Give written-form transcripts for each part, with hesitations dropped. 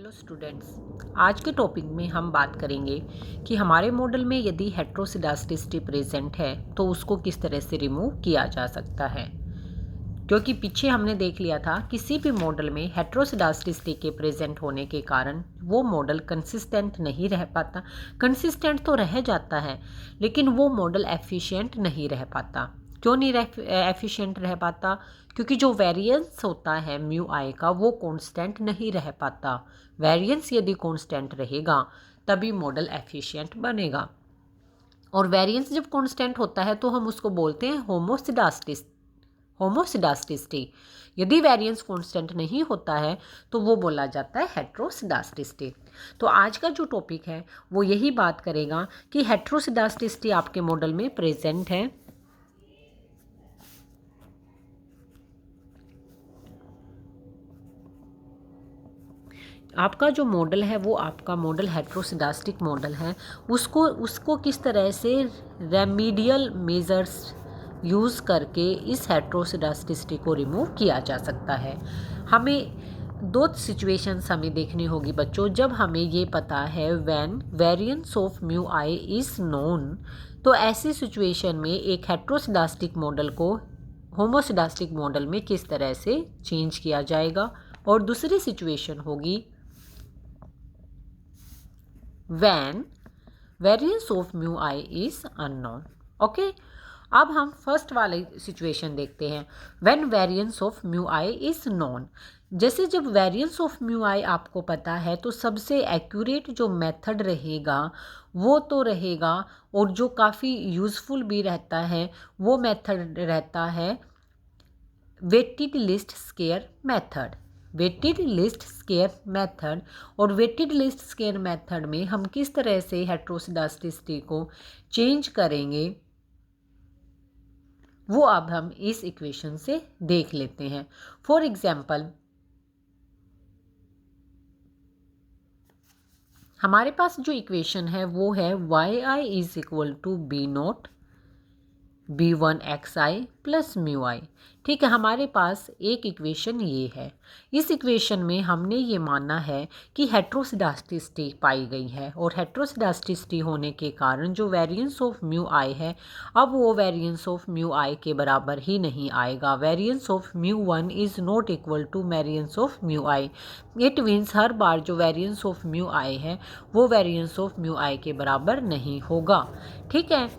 Hello students, आज के topic में हम बात करेंगे कि हमारे मॉडल में यदि हेट्रोसिडास्टिसिटी प्रेजेंट है तो उसको किस तरह से रिमूव किया जा सकता है। क्योंकि पीछे हमने देख लिया था किसी भी मॉडल में हेट्रोसिडास्टिसिटी के प्रेजेंट होने के कारण वो मॉडल कंसिस्टेंट नहीं रह पाता। कंसिस्टेंट तो रह जाता है लेकिन वो मॉडल एफिशिएंट नहीं रह पाता। क्यों नहीं एफिशिएंट रह पाता? क्योंकि जो वेरिएंस होता है म्यू आई का वो कांस्टेंट नहीं रह पाता। वेरिएंस यदि कांस्टेंट रहेगा तभी मॉडल एफिशिएंट बनेगा। और वेरिएंस जब कांस्टेंट होता है तो हम उसको बोलते हैं होमोसिडास्टिसिटी। यदि वेरिएंस कांस्टेंट नहीं होता है तो वो बोला जाता है हेट्रोसिडास्टिसिटी। तो आज का जो टॉपिक है वो यही बात करेगा कि हेट्रोसिडास्टिसिटी आपके मॉडल में प्रेजेंट है। आपका जो मॉडल है वो आपका मॉडल हेट्रोसिडास्टिक मॉडल है, उसको किस तरह से रेमीडियल मेजर्स यूज़ करके इस हेट्रोसिडास्टिसिटी को रिमूव किया जा सकता है। हमें दो सिचुएशंस हमें देखनी होगी बच्चों। जब हमें ये पता है when variance of mu I is known, तो ऐसी सिचुएशन में एक हेट्रोसिडास्टिक मॉडल को होमोसिडास्टिक मॉडल में किस तरह से चेंज किया जाएगा। और दूसरी सिचुएशन होगी when variance of mu I is unknown। Okay, अब हम फर्स्ट वाले सिचुएशन देखते हैं when variance of mu I is known। जैसे जब वेरिएंस ऑफ म्यू आई आपको पता है तो सबसे एक्यूरेट जो मेथड रहेगा वो तो रहेगा, और जो काफ़ी यूज़फुल भी रहता है वो मेथड रहता है weighted least square method. Weighted least square method, और वेटेड लिस्ट स्क्वायर मेथड में हम किस तरह से हेट्रोसिडास्टिसिटी को चेंज करेंगे वो अब हम इस इक्वेशन से देख लेते हैं। फॉर एग्जांपल, हमारे पास जो इक्वेशन है वो है Y I is equal to B naught b1xi plus mu I. ठीक है, हमारे पास एक इक्वेशन ये है। इस इक्वेशन में हमने ये माना है कि हेट्रोसिडास्टिसिटी पाई गई है, और हेट्रोसिडास्टिसिटी होने के कारण जो वेरिएंस ऑफ म्यू आई है अब वो वेरिएंस ऑफ म्यू आई के बराबर ही नहीं आएगा। Variance of mu one is not equal to variance of mu I. It means हर बार जो वेरिएंस ऑफ म्यू आई है वो वेरिएंस ऑफ म्यू आई के बराबर नहीं होगा। ठीक है,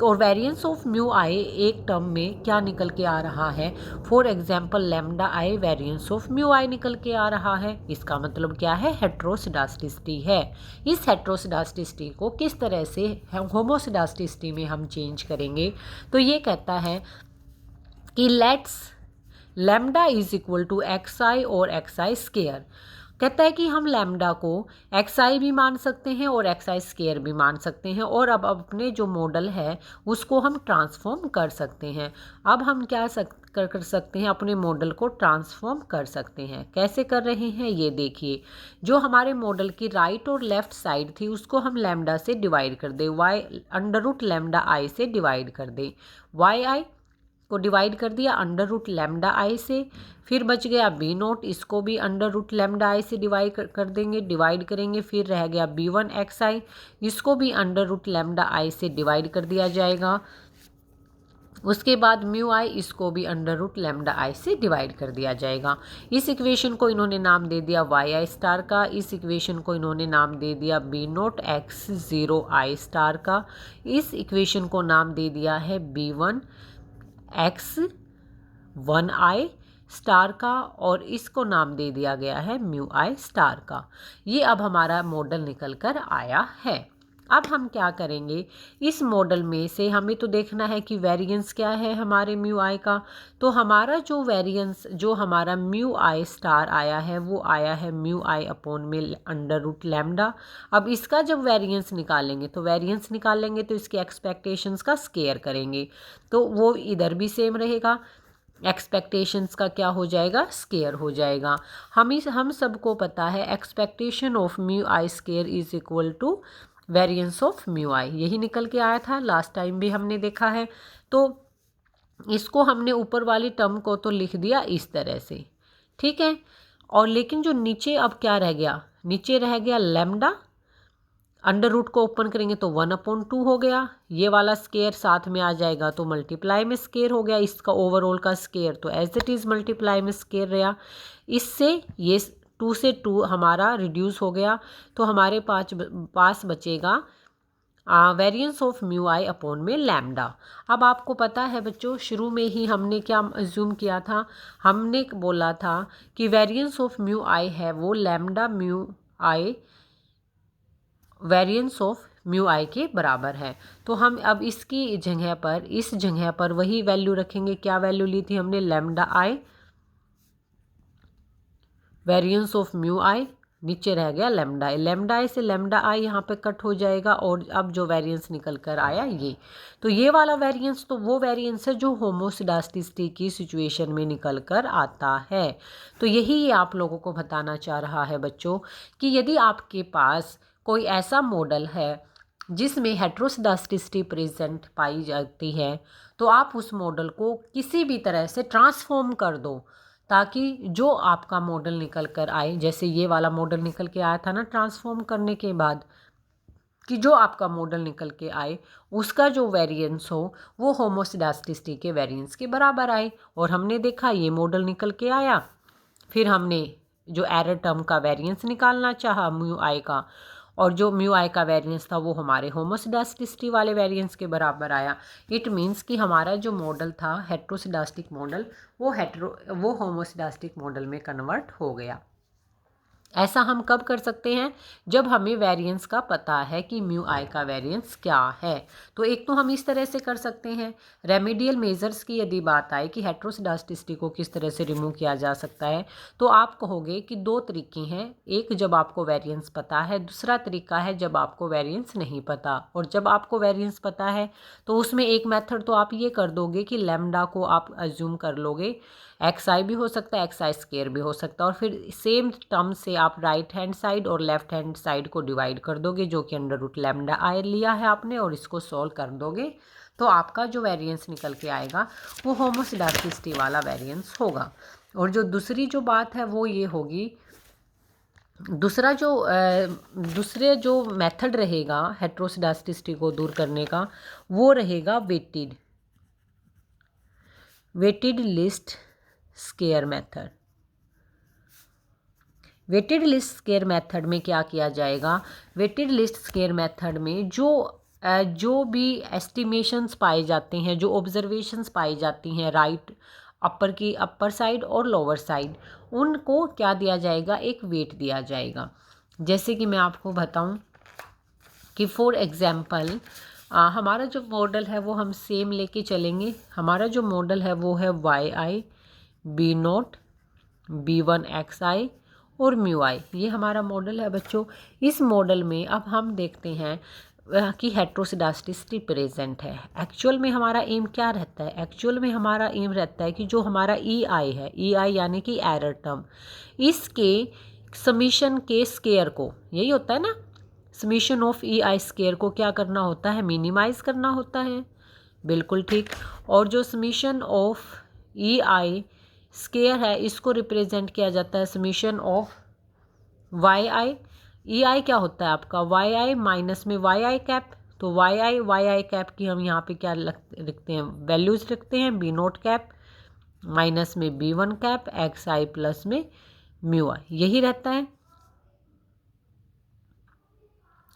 और वेरिएंस ऑफ म्यू आई एक टर्म में क्या निकल के आ रहा है? For example lambda I variance of mu I निकल के आ रहा है। इसका मतलब क्या है? हेट्रोसिडास्टिसिटी है। इस हेट्रोसिडास्टिसिटी को किस तरह से होमोसिडास्टिसिटी में हम चेंज करेंगे? तो ये कहता है कि let's lambda is equal to X I और एक्स आई स्क्वायर। कहता है कि हम लैम्डा को एक्स आई भी मान सकते हैं और एक्स आई स्क्वायर भी मान सकते हैं, और अब अपने जो मॉडल है उसको हम ट्रांसफॉर्म कर सकते हैं। अब हम क्या कर सकते हैं? अपने मॉडल को ट्रांसफॉर्म कर सकते हैं। कैसे कर रहे हैं ये देखिए। जो हमारे मॉडल की राइट और लेफ्ट साइड थी उसको हम लैम्डा से डिवाइड कर दें, वाई अंडर रूट लैम्डा आई से डिवाइड कर दें। वाई आई को डिवाइड कर दिया अंडर रूट लैम्डा आई से, फिर बच गया बी नोट, इसको भी अंडर रूट लैम्डा आई से डिवाइड कर देंगे, डिवाइड करेंगे। फिर रह गया बी वन एक्स आई, इसको भी अंडर रूट लैम्डा आई से डिवाइड कर दिया जाएगा। उसके बाद म्यू आई, इसको भी अंडर रूट लैम्डा आई से डिवाइड कर दिया जाएगा। इस इक्वेशन को इन्होंने नाम दे दिया वाई आई स्टार का। इस इक्वेशन को इन्होंने नाम दे दिया B naught x zero I star का। इस इक्वेशन को नाम दे दिया है बी वन एक्स वन आई स्टार का, और इसको नाम दे दिया गया है म्यू आई स्टार का। ये अब हमारा मॉडल निकल कर आया है। अब हम क्या करेंगे? इस मॉडल में से हमें तो देखना है कि वेरिएंस क्या है हमारे म्यू आई का। तो हमारा जो वेरिएंस, जो हमारा म्यू आई स्टार आया है वो आया है म्यू आई अपॉन में अंडर रूट लैम्डा। अब इसका जब वेरिएंस निकालेंगे तो इसके एक्सपेक्टेशंस का स्क्वायर करेंगे, तो वो इधर भी सेम रहेगा। एक्सपेक्टेशंस का क्या हो जाएगा? स्क्वायर हो जाएगा। हम सबको पता है expectation of mu I square is equal to variance of mu I. यही निकल के आया था, लास्ट टाइम भी हमने देखा है। तो इसको हमने ऊपर वाली टर्म को तो लिख दिया इस तरह से, ठीक है। और लेकिन जो नीचे अब क्या रह गया? नीचे रह गया लैम्डा, अंडर रूट को ओपन करेंगे तो 1/2 हो गया, ये वाला स्केयर साथ में आ जाएगा तो मल्टीप्लाई में स्केयर हो गया, इसका ओवरऑल का स्केयर तो एज इट इज़ मल्टीप्लाई में स्केयर रहा। इससे ये 2 से 2 हमारा रिड्यूस हो गया, तो हमारे पास बचेगा variance of mu I upon में लैम्डा। अब आपको पता है बच्चों, शुरू में ही हमने क्या अज्यूम किया था, हमने बोला था कि वेरिएंस ऑफ म्यू आई है वो lambda mu I variance of mu I के बराबर है। तो हम अब इसकी जगह पर, इस जगह पर वही वैल्यू रखेंगे। क्या वैल्यू ली थी हमने? Lambda I variance of mu I, नीचे रह गया लैम्डा आई। लैम्डा आई से लैम्डा आई यहाँ पे कट हो जाएगा और अब जो वेरिएंस निकल कर आया ये, तो ये वाला वेरिएंस तो वो वेरिएंस है जो होमोसिडास्टिसिटी की सिचुएशन में निकल कर आता है। तो यही ये आप लोगों को बताना चाह रहा है बच्चों कि यदि आपके पास कोई ऐसा मॉडल है जिसमें हेट्रोसिडास्टिसिटी प्रेजेंट पाई जाती है, तो आप उस मॉडल को किसी भी तरह से ट्रांसफॉर्म कर दो ताकि जो आपका मॉडल निकल कर आए, जैसे ये वाला मॉडल निकल के आया था ना ट्रांसफॉर्म करने के बाद, कि जो आपका मॉडल निकल के आए उसका जो वेरिएंस हो वो होमोसिडास्टिसिटी के वेरिएंस के बराबर आए। और हमने देखा ये मॉडल निकल के आया, फिर हमने जो एरर टर्म का वेरिएंस निकालना चाहा म्यू आई का, और जो म्यू आई का वेरिएंस था वो हमारे होमोसिडास्टिसिटी वाले वेरिएंस के बराबर आया। इट मीन्स कि हमारा जो मॉडल था हेट्रोसिडास्टिक मॉडल, वो होमोसिडास्टिक मॉडल में कन्वर्ट हो गया। ऐसा हम कब कर सकते हैं? जब हमें वेरिएंस का पता है कि म्यू आई का वेरिएंस क्या है। तो एक तो हम इस तरह से कर सकते हैं। रेमेडियल मेजर्स की यदि बात आए कि हेट्रोसिडास्टिसिटी को किस तरह से रिमूव किया जा सकता है, तो आप कहोगे कि 2 तरीके हैं। एक जब आपको वेरिएंस पता है, दूसरा तरीका है जब आपको वेरिएंस नहीं पता। और जब आपको वेरिएंस पता है तो उसमें एक मेथड तो आप ये कर दोगे कि लैम्डा को आप अज्यूम कर लोगे, एक्स आई भी हो सकता है, एक्स आई स्केयर भी हो सकता है, और फिर सेम टर्म से आप राइट हैंड साइड और लेफ्ट हैंड साइड को डिवाइड कर दोगे, जो कि अंडर रूट लैम्डा आई लिया है आपने, और इसको सॉल्व कर दोगे तो आपका जो वेरिएंस निकल के आएगा वो होमोसिडास्टिसिटी वाला वेरिएंस होगा। और जो दूसरी जो बात है वो ये होगी, दूसरे जो मेथड रहेगा हेट्रोसिडास्टिसिटी को दूर करने का, वो रहेगा weighted least square method. Weighted least square method में क्या किया जाएगा? वेटेड लिस्ट स्केयर मेथड में जो भी एस्टिमेशंस पाए जाते हैं, जो ऑब्जर्वेशंस पाई जाती हैं राइट अपर साइड और लोअर साइड, उनको क्या दिया जाएगा? एक वेट दिया जाएगा। जैसे कि मैं आपको बताऊं कि फॉर एग्जांपल हमारा जो मॉडल है वो हम सेम लेके चलेंगे। हमारा जो मॉडल है वो है वाई आई B0 B1 XI और म्यू आई, ये हमारा मॉडल है बच्चों। इस मॉडल में अब हम देखते हैं कि हेट्रोसिडास्टिसिटी प्रेजेंट है। एक्चुअल में हमारा एम क्या रहता है? एक्चुअल में हमारा एम रहता है कि जो हमारा EI है, EI यानी कि एरर टर्म, इसके समीशन के स्केयर को, यही होता है ना, समीशन ऑफ EI स्केयर को क्या करना होता है? मिनिमाइज करना होता है। बिल्कुल ठीक। और जो समीशन ऑफ EI स्केयर है इसको रिप्रेजेंट किया जाता है summation of y I. EI क्या होता है आपका? वाई आई माइनस में वाई आई कैप। तो वाई आई कैप की हम यहाँ पे क्या लिखते हैं? वैल्यूज रखते हैं। B0 कैप माइनस में B1 कैप XI प्लस में म्यू आई, यही रहता है।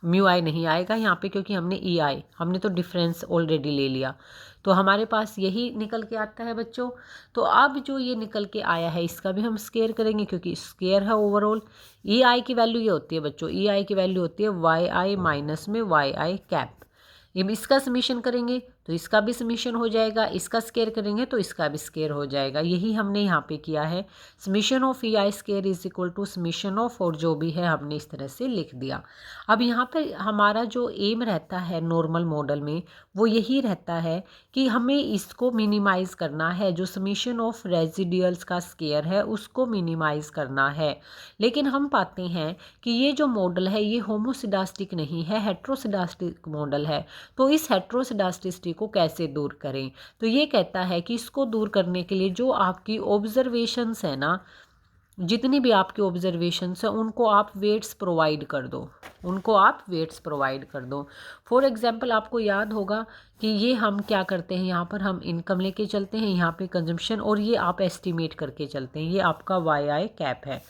म्यू आई नहीं आएगा यहाँ पे क्योंकि हमने तो डिफरेंस ऑलरेडी ले लिया, तो हमारे पास यही निकल के आता है बच्चों। तो अब जो ये निकल के आया है इसका भी हम स्केयर करेंगे क्योंकि स्केयर है ओवरऑल। EI की वैल्यू ये होती है बच्चों, EI की वैल्यू होती है वाई आई माइनस में वाई आई कैप। अब इसका समीशन करेंगे तो इसका भी समीशन हो जाएगा, इसका स्केयर करेंगे तो इसका भी स्केयर हो जाएगा। यही हमने यहाँ पे किया है। Summation of EI square is equal to summation of, और जो भी है हमने इस तरह से लिख दिया। अब यहाँ पे हमारा जो एम रहता है नॉर्मल मॉडल में वो यही रहता है कि हमें इसको मिनिमाइज़ करना है, जो समीशन ऑफ रेजिडियल्स का स्केयर है उसको मिनिमाइज़ करना है। लेकिन हम पाते हैं कि ये जो मॉडल है ये होमोसिडास्टिक नहीं है, हेट्रोसिडास्टिक मॉडल है। तो इस हेट्रोसिडास्टिसिटी को कैसे दूर करें? तो ये कहता है कि इसको दूर करने के लिए जो आपकी ऑब्जर्वेशंस है ना, जितनी भी आपकी ऑब्जर्वेशंस हैं उनको आप वेट्स प्रोवाइड कर दो, उनको आप वेट्स प्रोवाइड कर दो। फॉर एग्जांपल आपको याद होगा कि ये हम क्या करते हैं, यहाँ पर हम इनकम लेके चलते हैं, यहाँ पे कंजम्पशन, और ये आप एस्टिमेट करके चलते हैं, ये आपका वाई आई कैप है,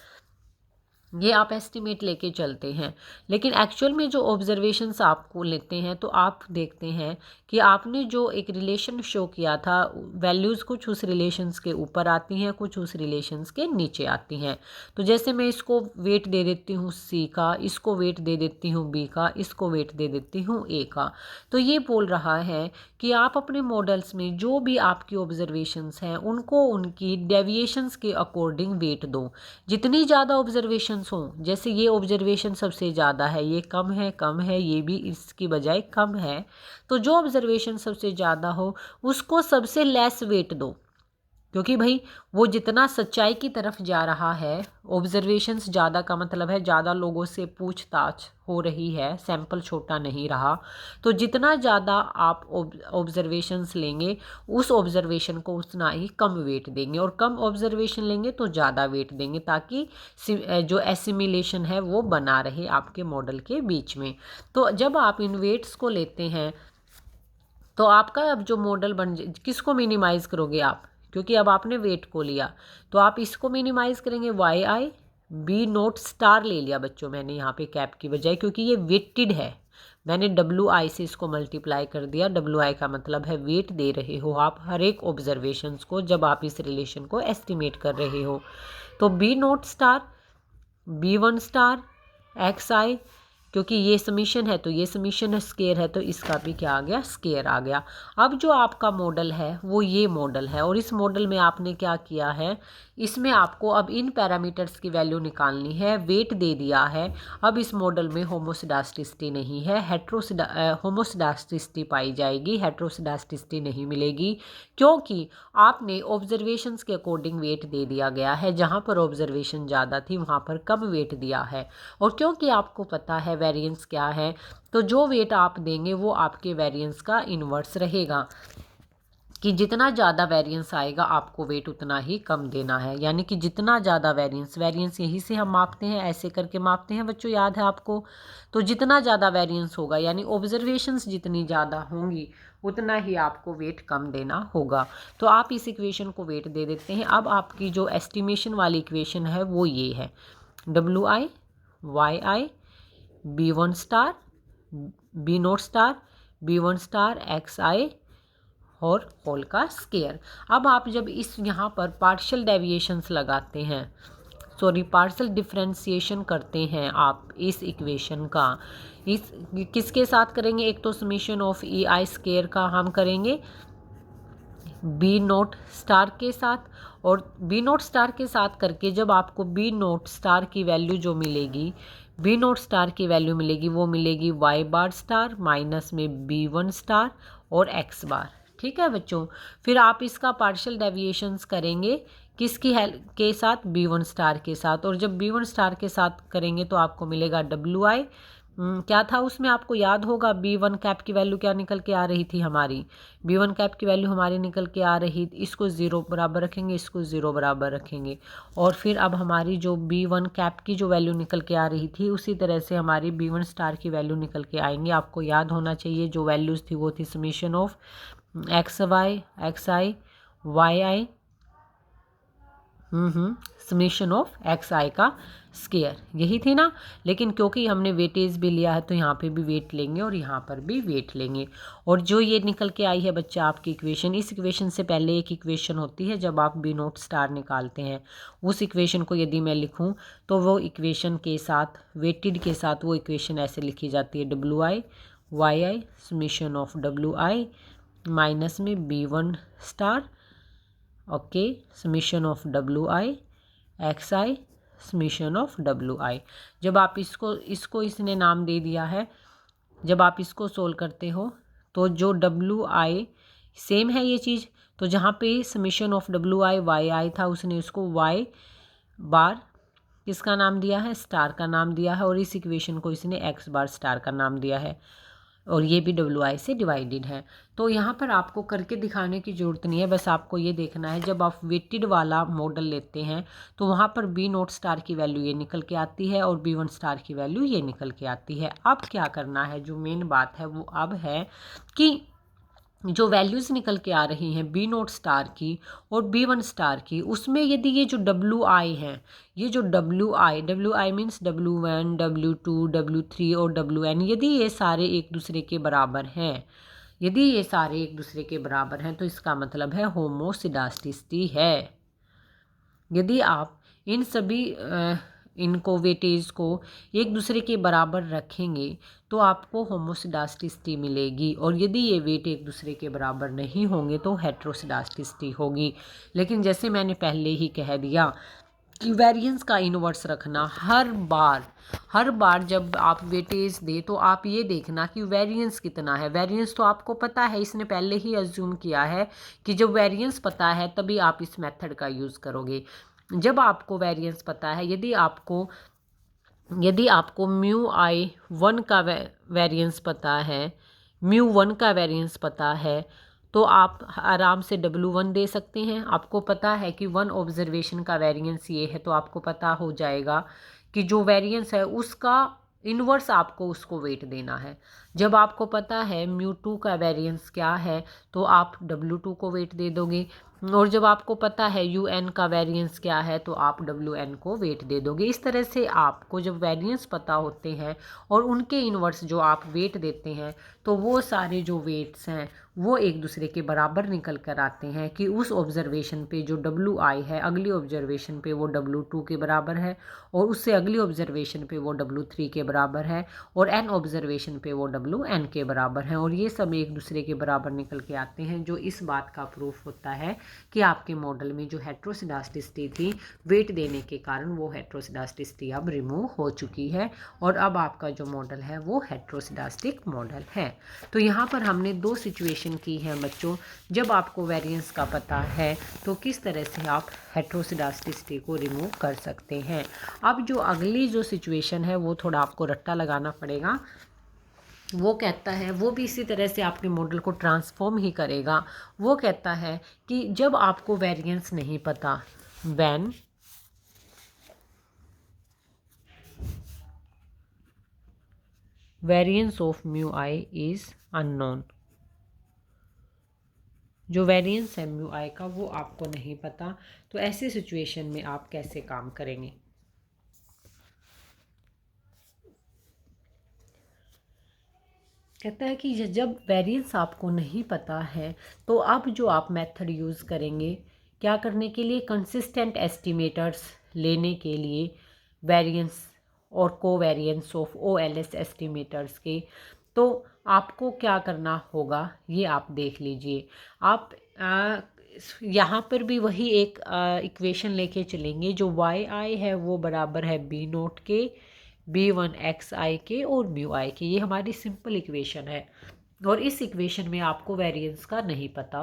ये आप एस्टिमेट लेके चलते हैं। लेकिन एक्चुअल में जो ऑब्जर्वेशंस आपको लेते हैं तो आप देखते हैं कि आपने जो एक रिलेशन शो किया था, वैल्यूज़ कुछ उस रिलेशंस के ऊपर आती हैं, कुछ उस रिलेशंस के नीचे आती हैं। तो जैसे मैं इसको वेट दे देती हूँ सी का, इसको वेट दे देती हूँ बी का, इसको वेट दे देती हूँ ए का। तो ये बोल रहा है कि आप अपने मॉडल्स में जो भी आपकी ऑब्जर्वेशंस हैं उनको उनकी डेविएशंस के अकॉर्डिंग वेट दो। जितनी ज़्यादा ऑब्जर्वेशंस हों, जैसे ये ऑब्जर्वेशन सबसे ज़्यादा है, ये कम है, ये भी इसकी बजाय कम है, तो जो ऑब्जर्वेशन सबसे ज़्यादा हो उसको सबसे लेस वेट दो, क्योंकि भाई वो जितना सच्चाई की तरफ जा रहा है, ऑब्जर्वेशंस ज़्यादा का मतलब है ज़्यादा लोगों से पूछताछ हो रही है, सैंपल छोटा नहीं रहा, तो जितना ज़्यादा आप ऑब्जर्वेशंस लेंगे उस ऑब्जर्वेशन को उतना ही कम वेट देंगे, और कम ऑब्जर्वेशन लेंगे तो ज़्यादा वेट देंगे, ताकि जो एसिमिलेशन है वो बना रहे आपके मॉडल के बीच में। तो जब आप इन वेट्स को लेते हैं तो आपका अब जो मॉडल किसको मिनिमाइज़ करोगे आप, क्योंकि अब आपने वेट को लिया तो आप इसको मिनिमाइज़ करेंगे, Y I B naught star ले लिया बच्चों मैंने यहाँ पे कैप की बजाय, क्योंकि ये वेटेड है, मैंने डब्ल्यू आई से इसको मल्टीप्लाई कर दिया। डब्ल्यू आई का मतलब है वेट दे रहे हो आप हर एक ऑब्जर्वेशंस को जब आप इस रिलेशन को एस्टिमेट कर रहे हो। तो B naught star, B one star, X I, क्योंकि ये समीशन है तो ये समीशन है, स्केयर है तो इसका भी क्या आ गया, स्केयर आ गया। अब जो आपका मॉडल है वो ये मॉडल है, और इस मॉडल में आपने क्या किया है, इसमें आपको अब इन पैरामीटर्स की वैल्यू निकालनी है, वेट दे दिया है। अब इस मॉडल में होमोसिडास्टिसिटी नहीं है, होमोसिडास्टिसिटी पाई जाएगी, हेट्रोसिडास्टिसिटी नहीं मिलेगी, क्योंकि आपने ऑब्जर्वेशंस के अकॉर्डिंग वेट दे दिया गया है, जहाँ पर ऑब्जर्वेशन ज़्यादा थी वहाँ पर कम वेट दिया है। और क्योंकि आपको पता है वेरिएंस क्या है, तो जो वेट आप देंगे वो आपके वेरिएंस का इन्वर्स रहेगा, कि जितना ज़्यादा वेरिएंस आएगा आपको वेट उतना ही कम देना है। यानी कि जितना ज़्यादा वेरिएंस यही से हम मापते हैं, ऐसे करके मापते हैं बच्चों, याद है आपको। तो जितना ज़्यादा वेरिएंस होगा यानी ऑब्जर्वेशंस जितनी ज़्यादा होंगी उतना ही आपको वेट कम देना होगा। तो आप इस इक्वेशन को वेट दे देते हैं। अब आपकी जो एस्टिमेशन वाली इक्वेशन है वो ये है, W I Y I B one star B naught star B one star X I और होल का स्केयर। अब आप जब इस यहाँ पर पार्शियल डेविएशंस लगाते हैं, सॉरी पार्शियल डिफरेंशिएशन करते हैं आप इस इक्वेशन का, इस किसके साथ करेंगे, एक तो summation of E I square का हम करेंगे बी नोट स्टार के साथ, और बी नोट स्टार के साथ करके जब आपको बी नोट स्टार की वैल्यू जो मिलेगी, बी नोट स्टार की वैल्यू मिलेगी वो मिलेगी वाई बार स्टार माइनस में बी वन स्टार और एक्स बार। ठीक है बच्चों, फिर आप इसका पार्शियल डेविएशंस करेंगे किसकी हेल्प के साथ, बी वन स्टार के साथ, और जब बी वन स्टार के साथ करेंगे तो आपको मिलेगा डब्ल्यू आई, क्या था उसमें आपको याद होगा, बी वन कैप की वैल्यू क्या निकल के आ रही थी हमारी, बी वन कैप की वैल्यू हमारी निकल के आ रही, इसको ज़ीरो बराबर रखेंगे, इसको ज़ीरो बराबर रखेंगे, और फिर अब हमारी जो बी वन कैप की जो वैल्यू निकल के आ रही थी उसी तरह से हमारी बी वन स्टार की वैल्यू निकल के आएंगे। आपको याद होना चाहिए जो वैल्यूज़ थी वो थी summation of X I Y I summation of X I का स्केयर, यही थी ना। लेकिन क्योंकि हमने वेटेज भी लिया है तो यहाँ पे भी वेट लेंगे और यहाँ पर भी वेट लेंगे। और जो ये निकल के आई है बच्चा आपकी इक्वेशन, इस इक्वेशन से पहले एक इक्वेशन होती है जब आप बी नोट स्टार निकालते हैं, उस इक्वेशन को यदि मैं लिखूँ तो वो इक्वेशन के साथ वेटेड के साथ वो इक्वेशन ऐसे लिखी जाती है, W I Y I summation of W I minus में B one star, okay, summation of W I X I summation of W I. जब आप इसको इसने नाम दे दिया है, जब आप इसको सोल्व करते हो तो जो डब्ल्यू आई सेम है ये चीज़, तो जहाँ पे summation of W I Y I था उसने उसको वाई बार किसका नाम दिया है, स्टार का नाम दिया है, और इस इक्वेशन को इसने एक्स बार स्टार का नाम दिया है। और ये भी WI से डिवाइडेड है। तो यहाँ पर आपको करके दिखाने की ज़रूरत नहीं है, बस आपको ये देखना है जब आप वेटेड वाला मॉडल लेते हैं तो वहाँ पर B0* की वैल्यू ये निकल के आती है और B1* की वैल्यू ये निकल के आती है। अब क्या करना है, जो मेन बात है वो अब है कि जो वैल्यूज़ निकल के आ रही हैं B0* की और B1* की, उसमें यदि ये जो WI हैं, ये जो WI means W1, W2, W3 और WN, यदि ये सारे एक दूसरे के बराबर हैं, यदि ये सारे एक दूसरे के बराबर हैं तो इसका मतलब है होमोसिडास्टिसिटी है। यदि आप इन सभी इनको वेटेज को एक दूसरे के बराबर रखेंगे तो आपको होमोसिडास्टिसिटी मिलेगी, और यदि ये वेट एक दूसरे के बराबर नहीं होंगे तो हेट्रोसिडास्टिसिटी होगी। लेकिन जैसे मैंने पहले ही कह दिया कि वेरिएंस का इन्वर्स रखना हर बार जब आप वेटेज दे तो आप ये देखना कि वेरिएंस कितना है। वेरिएंस तो आपको पता है, इसने पहले ही अज्यूम किया है कि जब वेरिएंस पता है तभी आप इस मेथड का यूज़ करोगे। जब आपको वेरिएंस पता है, यदि आपको μi1 का वेरिएंस पता है, μ1 का वेरिएंस पता है, तो आप आराम से W1 दे सकते हैं। आपको पता है कि 1 ऑब्जर्वेशन का वेरिएंस ये है, तो आपको पता हो जाएगा कि जो वेरिएंस है उसका इन्वर्स आपको उसको वेट देना है। जब आपको पता है μ2 का वेरिएंस क्या है तो आप W2 को वेट दे दोगे, और जब आपको पता है UN का वेरिएंस क्या है तो आप WN को वेट दे दोगे। इस तरह से आपको जब वेरिएंस पता होते हैं और उनके इन्वर्स जो आप वेट देते हैं तो वो सारे जो वेट्स हैं वो एक दूसरे के बराबर निकल कर आते हैं कि उस ऑब्जर्वेशन पे जो WI है अगली ऑब्जर्वेशन पे वो W2 के बराबर है, और उससे अगली ऑब्जर्वेशन पे वो W3 के बराबर है, और N ऑब्जर्वेशन पे वो WN के बराबर है। और ये सब एक दूसरे के बराबर निकल के आते हैं, जो इस बात का प्रूफ होता है कि आपके मॉडल में जो हेट्रोसिडास्टिसिटी थी वेट देने के कारण वो हेट्रोसिडास्टिसिटी अब रिमूव हो चुकी है, और अब आपका जो मॉडल है वो हेट्रोसिडास्टिक मॉडल है। तो यहाँ पर हमने दो सिचुएशन की हैं बच्चों। जब आपको वेरिएंस का पता है तो किस तरह से आप हेट्रोसिडास्टिसिटी को रिमूव कर सकते हैं। अब जो अगली जो सिचुएशन है वो थोड़ा आपको रट्टा लगाना पड़ेगा। वो कहता है, वो भी इसी तरह से आपके मॉडल को ट्रांसफॉर्म ही करेगा। वो कहता है कि जब आपको वेरिएंस नहीं पता, when variance of μi is unknown, जो वेरिएंस है μi का वो आपको नहीं पता, तो ऐसी सिचुएशन में आप कैसे काम करेंगे। कहता है कि जब वेरिएंस आपको नहीं पता है तो अब जो आप मेथड यूज़ करेंगे क्या करने के लिए, कंसिस्टेंट एस्टिमेटर्स लेने के लिए, वेरिएंस और कोवेरिएंस ऑफ OLS एस्टिमेटर्स के, तो आपको क्या करना होगा ये आप देख लीजिए। आप यहाँ पर भी वही एक इक्वेशन लेके चलेंगे, जो yi है वो बराबर है B0 के, B1 xi के और μi के। ये हमारी सिंपल इक्वेशन है, और इस इक्वेशन में आपको वेरिएंस का नहीं पता,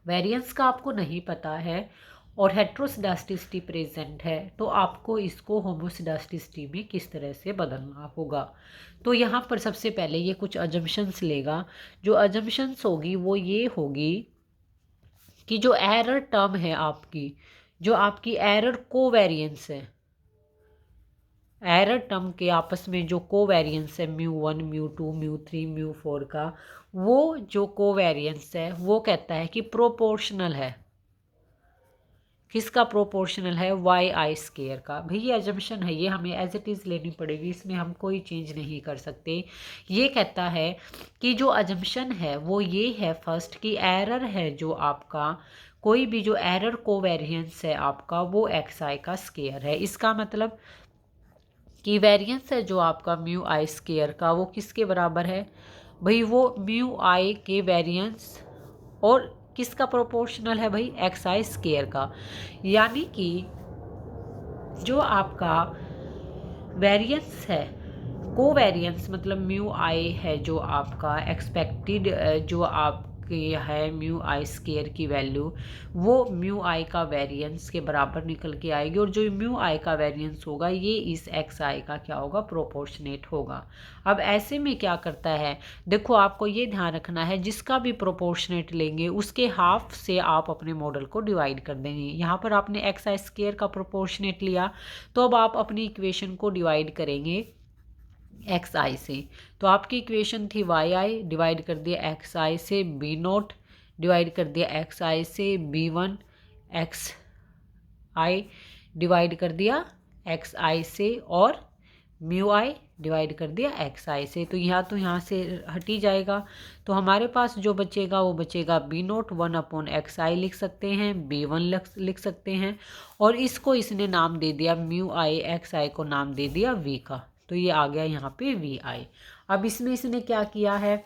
वेरिएंस का आपको नहीं पता है और हेट्रोसिडास्टिसिटी प्रेजेंट है, तो आपको इसको होमोसिडास्टिसिटी में किस तरह से बदलना होगा। तो यहाँ पर सबसे पहले ये कुछ अजम्पशंस लेगा। जो अजम्पशंस होगी वो ये होगी कि जो एरर टर्म है आपकी, जो आपकी एरर कोवेरिएंस है, एरर टर्म के आपस में जो कोवेरिएंस है μ1, μ2, μ3, μ4 का, वो जो कोवेरिएंस है वो कहता है कि प्रोपोर्शनल है। किसका प्रोपोर्शनल है, yi² का। भाई ये अजम्पशन है, ये हमें एज इट इज़ लेनी पड़ेगी, इसमें हम कोई चेंज नहीं कर सकते। ये कहता है कि जो अजम्पशन है वो ये है फर्स्ट कि एरर है जो आपका, कोई भी जो एरर कोवेरिएंस है आपका वो xi का स्केयर है। इसका मतलब कि वेरिएंस है जो आपका μi² का वो किसके बराबर है, भाई वो μi के वेरिएंस और किसका प्रोपोर्शनल है भाई, xi² का। यानी कि जो आपका वेरिएंस है, कोवेरिएंस मतलब μi है जो आपका एक्सपेक्टेड, जो आप किया है म्यू आई स्केयर की वैल्यू, वो म्यू आई का वेरिएंस के बराबर निकल के आएगी, और जो म्यू आई का वेरिएंस होगा ये इस एक्स आई का क्या होगा, प्रोपोर्शनेट होगा। अब ऐसे में क्या करता है, देखो आपको ये ध्यान रखना है, जिसका भी प्रोपोर्शनेट लेंगे उसके हाफ से आप अपने मॉडल को डिवाइड कर देंगे। यहाँ पर आपने एक्स आई स्केयर का प्रोपोर्शनेट लिया, तो अब आप अपनी इक्वेशन को डिवाइड करेंगे एक्स आई से। तो आपकी इक्वेशन थी वाई आई, डिवाइड कर दिया एक्स आई से, बी नोट डिवाइड कर दिया एक्स आई से, B one x I divide कर दिया एक्स आई से, और म्यू आई डिवाइड कर दिया एक्स आई से। तो यहाँ से हट ही जाएगा, तो हमारे पास जो बचेगा वो बचेगा बी नोट 1/एक्स आई लिख सकते हैं, बी वन लिख सकते हैं, और इसको इसने नाम दे दिया म्यू आई, एक्स आई को नाम दे दिया वी का, तो ये आ गया यहाँ पे वी आई। अब इसमें इसने क्या किया है,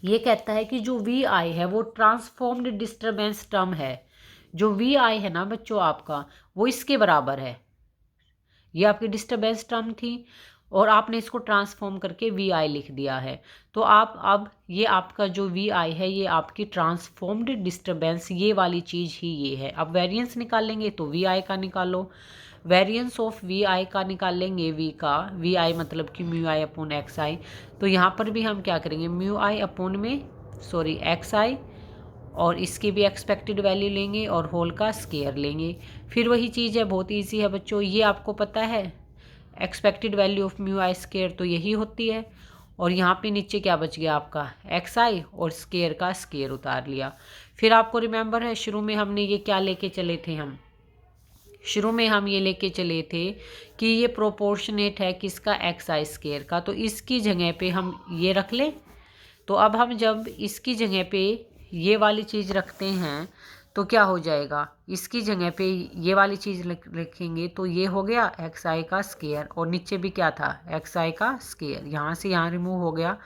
ये कहता है कि जो वी आई है वो ट्रांसफॉर्म्ड डिस्टर्बेंस टर्म है। जो वी आई है ना बच्चों आपका, वो इसके बराबर है, ये आपकी डिस्टर्बेंस टर्म थी और आपने इसको ट्रांसफॉर्म करके वी आई लिख दिया है। तो आप अब ये आपका जो वी आई है ये आपकी ट्रांसफॉर्म्ड डिस्टर्बेंस, ये वाली चीज़ ही ये है। अब वेरिएंस निकालेंगे तो वी आई का निकालो, वेरिएंस ऑफ वी आई का निकालेंगे, वी का, वी आई मतलब कि म्यू आई अपॉन एक्स आई। तो यहाँ पर भी हम क्या करेंगे, म्यू आई अपॉन में एक्स आई, और इसकी भी एक्सपेक्टेड वैल्यू लेंगे और होल का स्केयर लेंगे। फिर वही चीज़ है, बहुत ईजी है बच्चों, ये आपको पता है expected value of mu I square तो यही होती है, और यहाँ पे नीचे क्या बच गया आपका एक्स आई, और स्केयर का स्केयर उतार लिया। फिर आपको रिमेंबर है शुरू में हमने ये क्या लेके चले थे, शुरू में हम ये लेके चले थे कि ये प्रोपोर्शनेट है किसका, एक्स आई स्केयर का, तो इसकी जगह पे हम ये रख लें। तो अब हम जब इसकी जगह पे ये वाली चीज़ रखते हैं तो क्या हो जाएगा, इसकी जगह पे ये वाली चीज़ लिखेंगे तो ये हो गया एक्स आई का स्केयर, और नीचे भी क्या था एक्स आई का स्केयर, यहाँ से यहाँ रिमूव हो गया,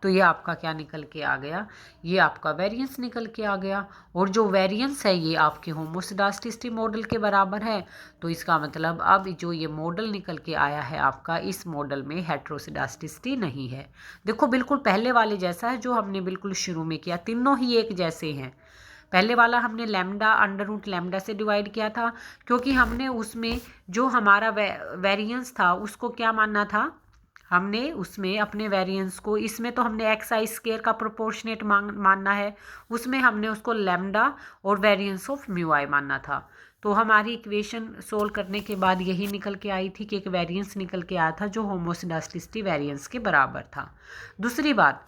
तो ये आपका क्या निकल के आ गया, ये आपका वेरिएंस निकल के आ गया। और जो वेरिएंस है ये आपके होमोसिडास्टिसिटी मॉडल के बराबर है, तो इसका मतलब अब जो ये मॉडल निकल के आया है आपका, इस मॉडल में हेट्रोसिडास्टिसिटी नहीं है। देखो बिल्कुल पहले वाले जैसा है जो हमने बिल्कुल शुरू में किया, तीनों ही एक जैसे हैं। पहले वाला हमने लैम्डा अंडर रूट लैम्डा से डिवाइड किया था, क्योंकि हमने उसमें जो हमारा वेरिएंस था उसको क्या मानना था, हमने उसमें अपने वेरिएंस को, इसमें तो हमने एक्स आई स्केयर का प्रोपोर्शनेट मानना है, उसमें हमने उसको लैम्डा और वेरिएंस ऑफ म्यू आई मानना था। तो हमारी इक्वेशन सोल्व करने के बाद यही निकल के आई थी कि एक वेरिएंस निकल के आया था जो होमोसिडास्टिसिटी वेरिएंस के बराबर था। दूसरी बात,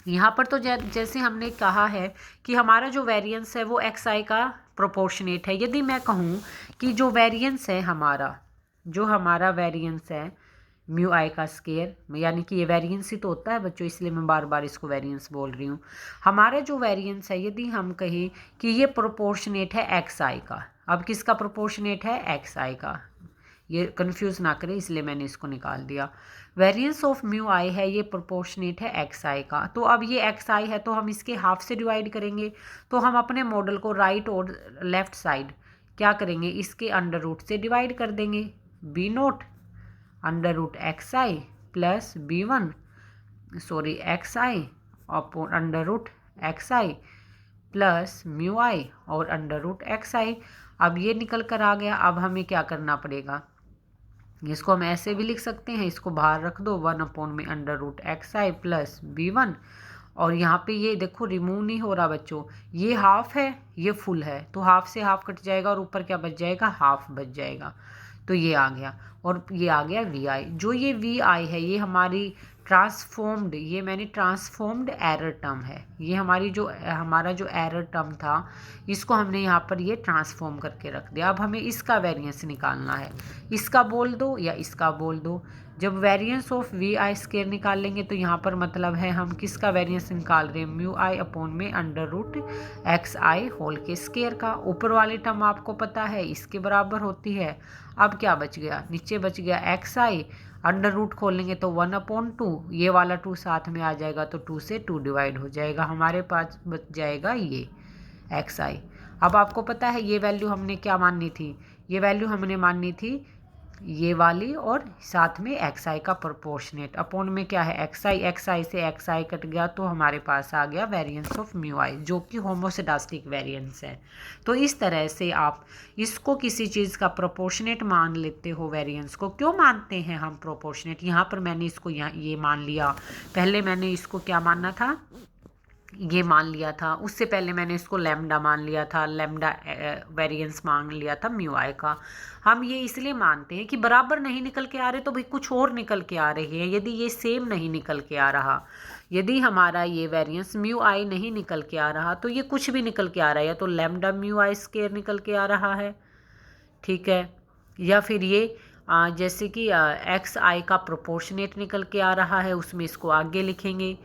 यहाँ पर तो जैसे हमने कहा है कि हमारा जो वेरिएंस है वो एक्स आई का प्रोपोर्शनेट है। यदि मैं कहूँ कि जो वेरिएंस है हमारा, जो हमारा वेरिएंस है म्यू आई का स्केयर, यानी कि ये वेरिएंस ही तो होता है बच्चों, इसलिए मैं बार बार इसको वेरिएंस बोल रही हूँ। हमारा जो वेरिएंस है यदि हम कहें कि ये प्रोपोर्शनेट है एक्स आई का, अब किसका प्रोपोर्शनेट है, एक्स आई का, ये कंफ्यूज ना करें इसलिए मैंने इसको निकाल दिया। वेरिएंस ऑफ म्यू आई है ये प्रोपोर्शनेट है एक्स आई का, तो अब ये एक्स आई है तो हम इसके हाफ से डिवाइड करेंगे। तो हम अपने मॉडल को राइट और लेफ्ट साइड क्या करेंगे, इसके अंडर रूट से डिवाइड कर देंगे, B naught under root x i plus B one x i upon under root x i plus mu i और अंडर रूट एक्स आई। अब ये निकल कर आ गया। अब हमें क्या करना पड़ेगा, इसको हम ऐसे भी लिख सकते हैं, इसको बाहर रख दो, 1 में under root x i plus B one, और यहाँ पे ये देखो रिमूव नहीं हो रहा बच्चों, ये हाफ है ये फुल है, तो हाफ से हाफ कट जाएगा और ऊपर क्या बच जाएगा, हाफ बच जाएगा। तो ये आ गया, और ये आ गया वी आई। जो ये वी आई है ये हमारी ट्रांसफॉर्म्ड, ये मैंने ट्रांसफॉर्म्ड एरर टर्म है, ये हमारा जो एरर टर्म था इसको हमने यहाँ पर ये ट्रांसफॉर्म करके रख दिया। अब हमें इसका वेरिएंस निकालना है, इसका बोल दो या इसका बोल दो। जब variance of V I square निकाल लेंगे तो यहाँ पर मतलब है हम किसका वेरिएंस निकाल रहे हैं, म्यू आई अपॉन में अंडर रूट एक्स आई होल के स्केयर का। ऊपर वाली टर्म आपको पता है इसके बराबर होती है। अब क्या बच गया, नीचे बच गया एक्स आई, अंडर रूट खोलेंगे तो 1/2, ये वाला 2 साथ में आ जाएगा तो 2 से 2 डिवाइड हो जाएगा, हमारे पास बच जाएगा ये एक्स आई। अब आपको पता है ये वैल्यू हमने क्या माननी थी, ये वैल्यू हमने माननी थी ये वाली, और साथ में एक्स आई का प्रोपोर्शनेट अपॉन में क्या है एक्स आई से एक्स आई कट गया तो हमारे पास आ गया वेरिएंस ऑफ म्यू आई, जो कि होमोसेडास्टिक वेरिएंस है। तो इस तरह से आप इसको किसी चीज़ का प्रोपोर्शनेट मान लेते हो। वेरिएंस को क्यों मानते हैं हम प्रोपोर्शनेट? यहाँ पर मैंने इसको यहाँ ये मान लिया, पहले मैंने इसको क्या मानना था, ये मान लिया था, उससे पहले मैंने इसको लैम्डा मान लिया था, लैम्डा वेरिएंस मान लिया था म्यू आई का। हम ये इसलिए मानते हैं कि बराबर नहीं निकल के आ रहे तो भाई कुछ और निकल के आ रहे हैं। यदि ये सेम नहीं निकल के आ रहा, यदि हमारा ये वेरिएंस म्यू आई नहीं निकल के आ रहा तो ये कुछ भी निकल के आ रहा है, या तो लैम्डा म्यू आई स्क्वायर निकल के आ रहा है, ठीक है, या फिर ये जैसे कि एक्स आई का प्रोपोर्शनेट निकल के आ रहा है, उसमें इसको आगे लिखेंगे।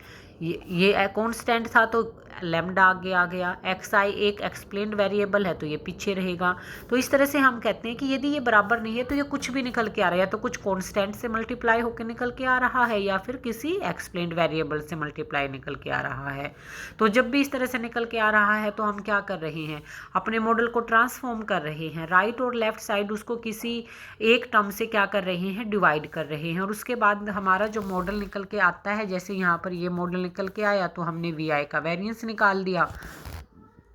ये कांस्टेंट था तो लैम्डा आगे आ गया, एक्स आई एक एक्सप्लेन्ड वेरिएबल है तो ये पीछे रहेगा। तो इस तरह से हम कहते हैं कि यदि ये बराबर नहीं है तो ये कुछ भी निकल के आ रहा है, या तो कुछ कांस्टेंट से मल्टीप्लाई होकर निकल के आ रहा है, या फिर किसी एक्सप्लेन्ड वेरिएबल से मल्टीप्लाई निकल के आ रहा है। तो जब भी इस तरह से निकल के आ रहा है तो हम क्या कर रहे हैं, अपने मॉडल को ट्रांसफॉर्म कर रहे हैं। राइट और लेफ्ट साइड उसको किसी एक टर्म से क्या कर रहे हैं, डिवाइड कर रहे हैं, और उसके बाद हमारा जो मॉडल निकल के आता है, जैसे यहाँ पर ये मॉडल निकल के आया तो हमने वी आई का वेरिएंस निकाल दिया,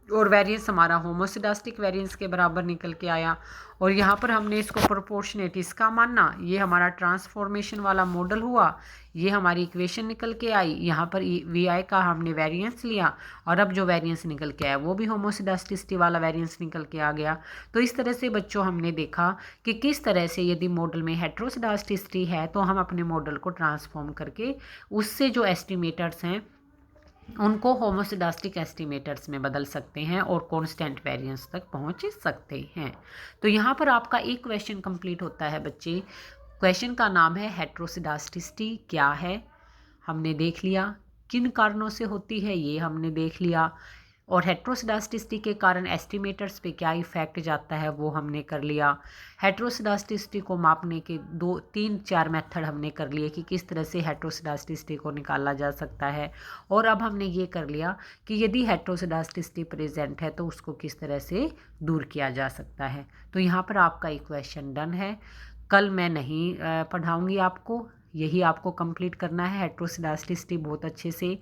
और वेरिएंस हमारा होमोसेडास्टिक वेरिएंस के बराबर निकल के आया। और यहाँ पर हमने इसको प्रोपोर्शनेट इसका मानना, ये हमारा ट्रांसफॉर्मेशन वाला मॉडल हुआ, ये हमारी इक्वेशन निकल के आई। यहाँ पर वी आई का हमने वेरिएंस लिया, और अब जो वेरिएंस निकल के आया वो भी होमोसेडास्टिसिटी वाला वेरिएंस निकल के आ गया। तो इस तरह से बच्चों हमने देखा कि किस तरह से यदि मॉडल में हेट्रोसेडास्टिसिटी है तो हम अपने मॉडल को ट्रांसफॉर्म करके उससे जो एस्टिमेटर्स हैं उनको होमोसेडास्टिक एस्टिमेटर्स में बदल सकते हैं और कांस्टेंट वेरिएंस तक पहुंच सकते हैं। तो यहाँ पर आपका एक क्वेश्चन कंप्लीट होता है बच्चे। क्वेश्चन का नाम है हेट्रोसेडास्टिसिटी क्या है, हमने देख लिया। किन कारणों से होती है ये हमने देख लिया, और हेट्रोसेडास्टिसिटी के कारण एस्टिमेटर्स पे क्या इफेक्ट जाता है वो हमने कर लिया। हेट्रोसेडास्टिसिटी को मापने के 2-3-4 मेथड हमने कर लिए कि किस तरह से हेट्रोसेडास्टिसिटी को निकाला जा सकता है। और अब हमने ये कर लिया कि यदि हेट्रोसेडास्टिसिटी प्रेजेंट है तो उसको किस तरह से दूर किया जा सकता है। तो यहाँ पर आपका इक्वेशन डन है। कल मैं नहीं पढ़ाऊँगी आपको, यही आपको कंप्लीट करना है हेट्रोसेडास्टिसिटी बहुत अच्छे से।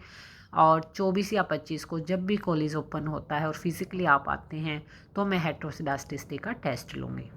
और 24 या 25 को जब भी कॉलेज ओपन होता है और फिज़िकली आप आते हैं तो मैं हेट्रोसेडास्टिसिटी का टेस्ट लूँगी।